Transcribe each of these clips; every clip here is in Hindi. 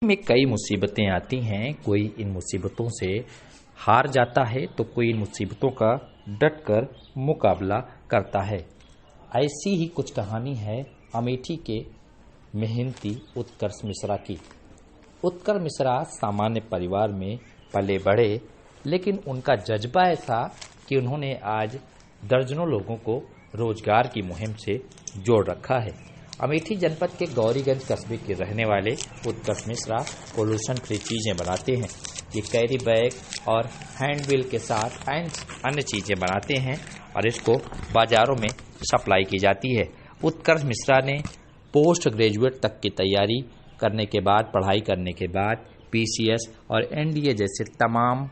में कई मुसीबतें आती हैं। कोई इन मुसीबतों से हार जाता है तो कोई इन मुसीबतों का डटकर मुकाबला करता है। ऐसी ही कुछ कहानी है अमेठी के मेहनती उत्कर्ष मिश्रा की। उत्कर्ष मिश्रा सामान्य परिवार में पले बढ़े, लेकिन उनका जज्बा ऐसा कि उन्होंने आज दर्जनों लोगों को रोजगार की मुहिम से जोड़ रखा है। अमेठी जनपद के गौरीगंज कस्बे के रहने वाले उत्कर्ष मिश्रा पोल्यूशन फ्री चीज़ें बनाते हैं। ये कैरी बैग और हैंडबिल के साथ अन्य चीज़ें बनाते हैं और इसको बाज़ारों में सप्लाई की जाती है। उत्कर्ष मिश्रा ने पोस्ट ग्रेजुएट तक की तैयारी करने के बाद, पढ़ाई करने के बाद PCS और NDA जैसे तमाम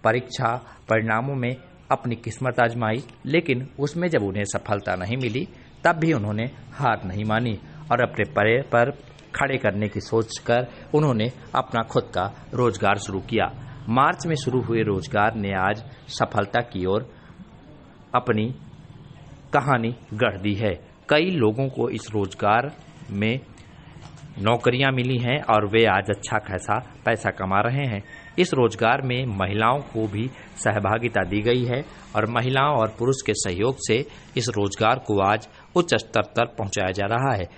परीक्षा परिणामों में अपनी किस्मत आजमाई, लेकिन उसमें जब उन्हें सफलता नहीं मिली तब भी उन्होंने हार नहीं मानी और अपने पैर पर खड़े करने की सोचकर उन्होंने अपना खुद का रोजगार शुरू किया। मार्च में शुरू हुए रोजगार ने आज सफलता की ओर अपनी कहानी गढ़ दी है। कई लोगों को इस रोजगार में नौकरियां मिली हैं और वे आज अच्छा खासा पैसा कमा रहे हैं। इस रोजगार में महिलाओं को भी सहभागिता दी गई है और महिलाओं और पुरुष के सहयोग से इस रोजगार को आज उच्च स्तर तक पहुंचाया जा रहा है।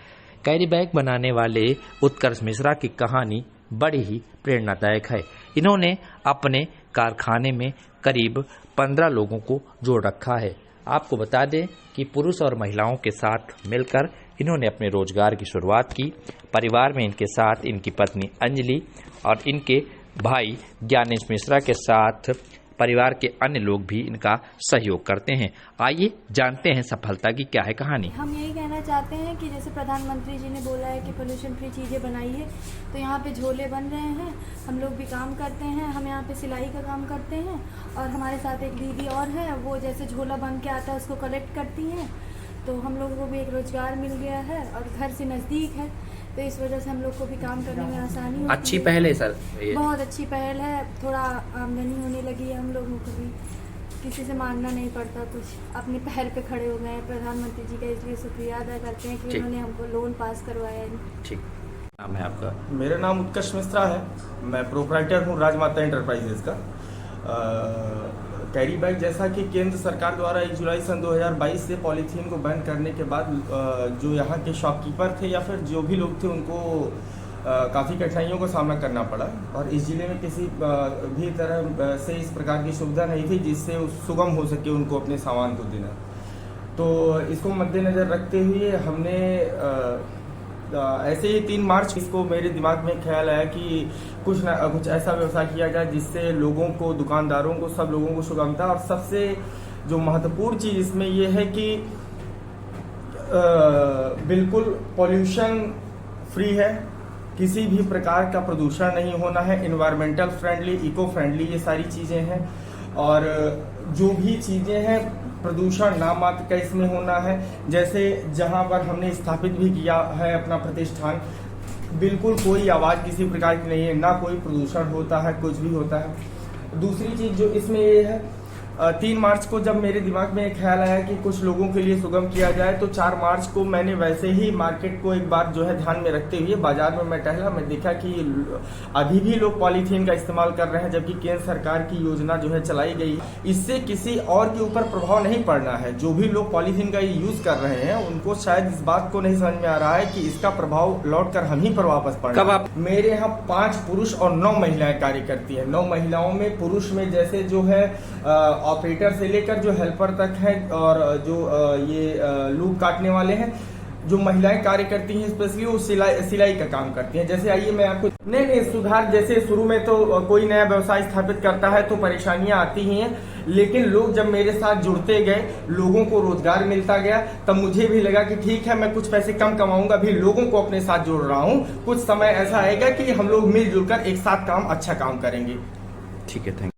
कैरी बैग बनाने वाले उत्कर्ष मिश्रा की कहानी बड़ी ही प्रेरणादायक है। इन्होंने अपने कारखाने में करीब 15 लोगों को जोड़ रखा है। आपको बता दें कि पुरुष और महिलाओं के साथ मिलकर इन्होंने अपने रोजगार की शुरुआत की। परिवार में इनके साथ इनकी पत्नी अंजलि और इनके भाई ज्ञानेश मिश्रा के साथ परिवार के अन्य लोग भी इनका सहयोग करते हैं। आइए जानते हैं सफलता की क्या है कहानी। हम यही कहना चाहते हैं कि जैसे प्रधानमंत्री जी ने बोला है कि पोल्यूशन फ्री चीज़ें बनाइए, तो यहाँ पे झोले बन रहे हैं। हम लोग भी काम करते हैं, हम यहाँ पे सिलाई का काम करते हैं और हमारे साथ एक दीदी और है, वो जैसे झोला बन के आता है उसको कलेक्ट करती हैं। तो हम लोगों को भी एक रोजगार मिल गया है और घर से नज़दीक है, तो इस वजह से हम लोग को भी काम करने में आसानी होती है। अच्छी पहल है सर, बहुत अच्छी पहल है। थोड़ा आमदनी होने लगी है, हम लोगों को भी किसी से मांगना नहीं पड़ता, कुछ अपने पैर पे खड़े हो गए हैं। प्रधानमंत्री जी का इसलिए शुक्रिया अदा करते हैं कि उन्होंने हमको लोन पास करवाया है। ठीक, नाम है आपका? मेरा नाम उत्कर्ष मिश्रा है, मैं प्रोप्राइटर हूँ राजमाता एंटरप्राइजेज का। कैरी बैग, जैसा कि केंद्र सरकार द्वारा 1 जुलाई सन 2022 से पॉलीथीन को बैन करने के बाद जो यहाँ के शॉपकीपर थे या फिर जो भी लोग थे उनको काफ़ी कठिनाइयों का सामना करना पड़ा और इस ज़िले में किसी भी तरह से इस प्रकार की सुविधा नहीं थी जिससे सुगम हो सके उनको अपने सामान को देना। तो इसको मद्देनज़र रखते हुए हमने ऐसे ही 3 मार्च इसको मेरे दिमाग में ख्याल आया कि कुछ ऐसा व्यवसाय किया जाए जिससे लोगों को, दुकानदारों को, सब लोगों को सुगमता। और सबसे जो महत्वपूर्ण चीज़ इसमें यह है कि बिल्कुल पॉल्यूशन फ्री है, किसी भी प्रकार का प्रदूषण नहीं होना है, इन्वायरमेंटल फ्रेंडली, इको फ्रेंडली ये सारी चीज़ें हैं। और जो भी चीज़ें हैं प्रदूषण नाम मात्र का इसमें होना है। जैसे जहां पर हमने स्थापित भी किया है अपना प्रतिष्ठान, बिल्कुल कोई आवाज़ किसी प्रकार की नहीं है, ना कोई प्रदूषण होता है, कुछ भी होता है। दूसरी चीज़ जो इसमें ये है, 3 मार्च को जब मेरे दिमाग में एक ख्याल आया कि कुछ लोगों के लिए सुगम किया जाए, तो 4 मार्च को मैंने वैसे ही मार्केट को एक बार जो है ध्यान में रखते हुए बाजार में मैं टहला, मैं देखा कि अभी भी लोग पॉलीथीन का इस्तेमाल कर रहे हैं, जबकि केंद्र सरकार की योजना जो है चलाई गई। इससे किसी और के ऊपर प्रभाव नहीं पड़ना है। जो भी लोग पॉलीथीन का यूज कर रहे हैं उनको शायद इस बात को नहीं समझ में आ रहा है कि इसका प्रभाव लौट कर हम ही पर वापस पड़ना। कब आप? मेरे यहाँ 5 पुरुष और 9 महिलाएं कार्य करती है। 9 महिलाओं में, पुरुष में जैसे जो है ऑपरेटर से लेकर जो हेल्पर तक है और जो ये लूप काटने वाले हैं, जो महिलाएं कार्य करती हैं स्पेशली वो सिलाई का काम करती हैं। जैसे आइए मैं आपको नहीं सुधार, जैसे शुरू में तो कोई नया व्यवसाय स्थापित करता है तो परेशानियां आती ही हैं, लेकिन लोग जब मेरे साथ जुड़ते गए, लोगों को रोजगार मिलता गया, तब मुझे भी लगा कि ठीक है, मैं कुछ पैसे कम कमाऊंगा, भी लोगों को अपने साथ जोड़ रहा हूँ। कुछ समय ऐसा आएगा कि हम लोग मिलजुल कर एक साथ अच्छा काम करेंगे। ठीक है, थैंक यू।